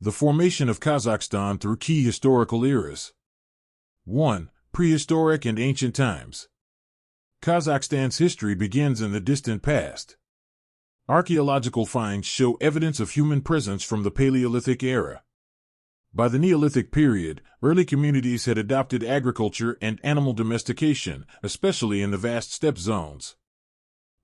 The formation of Kazakhstan through key historical eras. 1. Prehistoric and ancient times. Kazakhstan's history begins in the distant past. Archaeological finds show evidence of human presence from the Paleolithic era. By the Neolithic period, early communities had adopted agriculture and animal domestication, especially in the vast steppe zones.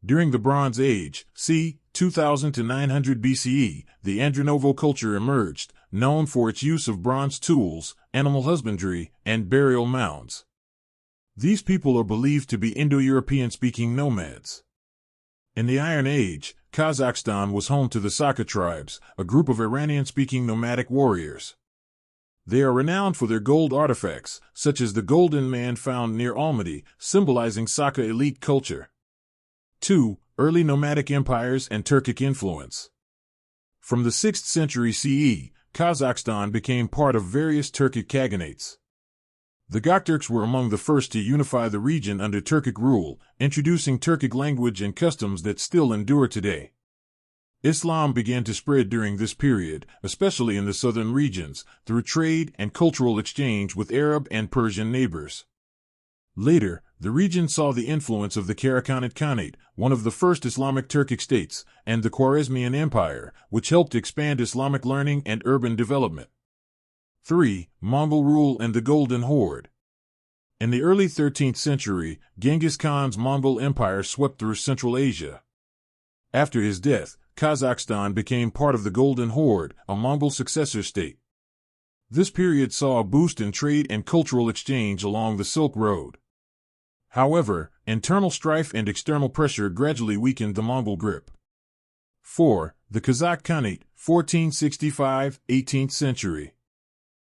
During the Bronze Age, c. 2000 to 900 BCE, the Andronovo culture emerged, known for its use of bronze tools, animal husbandry, and burial mounds. These people are believed to be Indo-European-speaking nomads. In the Iron Age, Kazakhstan was home to the Saka tribes, a group of Iranian-speaking nomadic warriors. They are renowned for their gold artifacts, such as the Golden Man found near Almaty, symbolizing Saka elite culture. 2. Early nomadic empires and Turkic influence. From the 6th century CE, Kazakhstan became part of various Turkic khaganates. The Gökturks were among the first to unify the region under Turkic rule, introducing Turkic language and customs that still endure today. Islam began to spread during this period, especially in the southern regions, through trade and cultural exchange with Arab and Persian neighbors. Later, the region saw the influence of the Karakhanate Khanate, one of the first Islamic Turkic states, and the Khwarezmian Empire, which helped expand Islamic learning and urban development. 3. Mongol rule and the Golden Horde. In the early 13th century, Genghis Khan's Mongol Empire swept through Central Asia. After his death, Kazakhstan became part of the Golden Horde, a Mongol successor state. This period saw a boost in trade and cultural exchange along the Silk Road. However, internal strife and external pressure gradually weakened the Mongol grip. 4. The Kazakh Khanate, 1465, 18th century.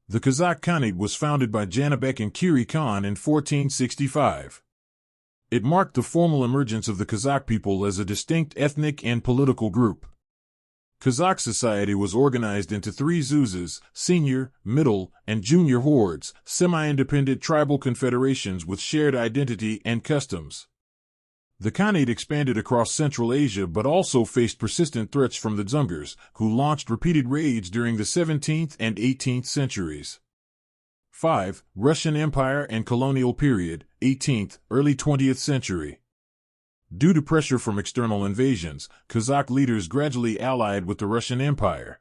The Kazakh Khanate was founded by Janibek and Kiri Khan in 1465. It marked the formal emergence of the Kazakh people as a distinct ethnic and political group. Kazakh society was organized into 3 zuzas, senior, middle, and junior hordes, semi-independent tribal confederations with shared identity and customs. The Khanate expanded across Central Asia but also faced persistent threats from the Dzungars, who launched repeated raids during the 17th and 18th centuries. 5. Russian Empire and colonial period, 18th, early 20th century. Due to pressure from external invasions, Kazakh leaders gradually allied with the Russian Empire.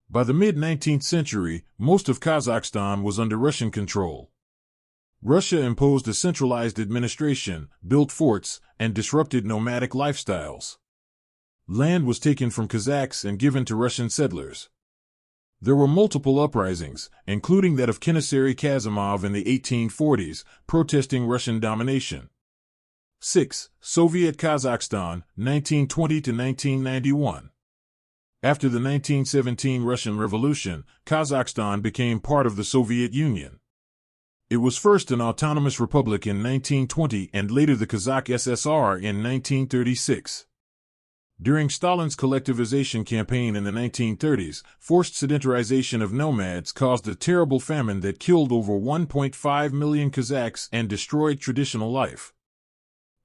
By the mid-19th century, most of Kazakhstan was under Russian control. Russia imposed a centralized administration, built forts, and disrupted nomadic lifestyles. Land was taken from Kazakhs and given to Russian settlers. There were multiple uprisings, including that of Kenessary Kazimov in the 1840s, protesting Russian domination. 6. Soviet Kazakhstan, 1920 to 1991. After the 1917 Russian Revolution, Kazakhstan became part of the Soviet Union. It was first an autonomous republic in 1920 and later the Kazakh SSR in 1936. During Stalin's collectivization campaign in the 1930s, forced sedentarization of nomads caused a terrible famine that killed over 1.5 million Kazakhs and destroyed traditional life.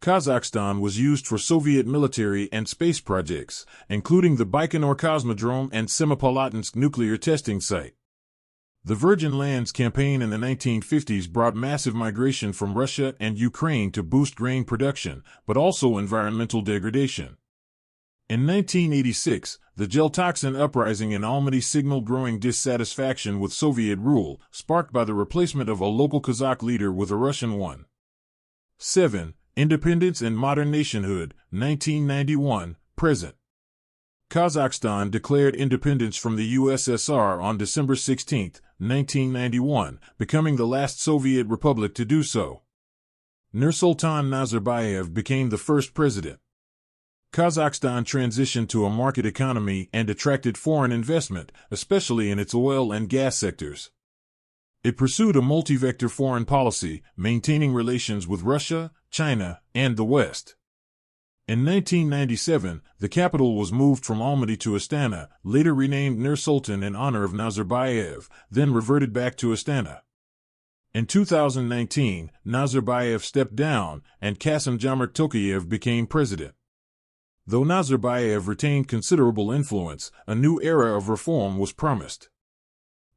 Kazakhstan was used for Soviet military and space projects, including the Baikonur Cosmodrome and Semipalatinsk nuclear testing site. The Virgin Lands campaign in the 1950s brought massive migration from Russia and Ukraine to boost grain production, but also environmental degradation. In 1986, the Jeltoxin uprising in Almaty signaled growing dissatisfaction with Soviet rule, sparked by the replacement of a local Kazakh leader with a Russian one. 7. Independence and modern nationhood, 1991, present. Kazakhstan declared independence from the USSR on December 16, 1991, becoming the last Soviet republic to do so. Nursultan Nazarbayev became the first president. Kazakhstan transitioned to a market economy and attracted foreign investment, especially in its oil and gas sectors. It pursued a multi-vector foreign policy, maintaining relations with Russia, China, and the West. In 1997, the capital was moved from Almaty to Astana, later renamed Nur-Sultan in honor of Nazarbayev, then reverted back to Astana. In 2019, Nazarbayev stepped down, and Kassym-Jomart Tokayev became president. Though Nazarbayev retained considerable influence, a new era of reform was promised.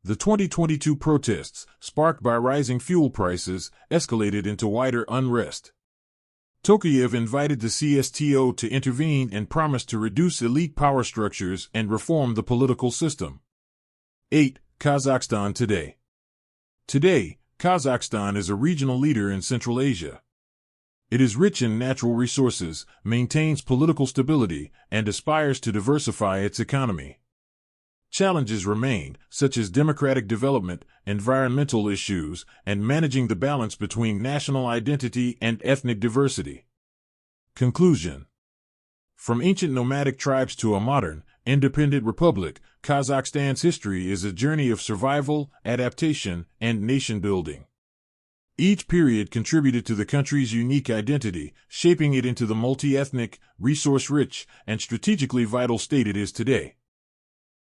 The 2022 protests, sparked by rising fuel prices, escalated into wider unrest. Tokayev invited the CSTO to intervene and promised to reduce elite power structures and reform the political system. 8. Kazakhstan today. Today, Kazakhstan is a regional leader in Central Asia. It is rich in natural resources, maintains political stability, and aspires to diversify its economy. Challenges remain, such as democratic development, environmental issues, and managing the balance between national identity and ethnic diversity. Conclusion. From ancient nomadic tribes to a modern, independent republic, Kazakhstan's history is a journey of survival, adaptation, and nation-building. Each period contributed to the country's unique identity, shaping it into the multi-ethnic, resource-rich, and strategically vital state it is today.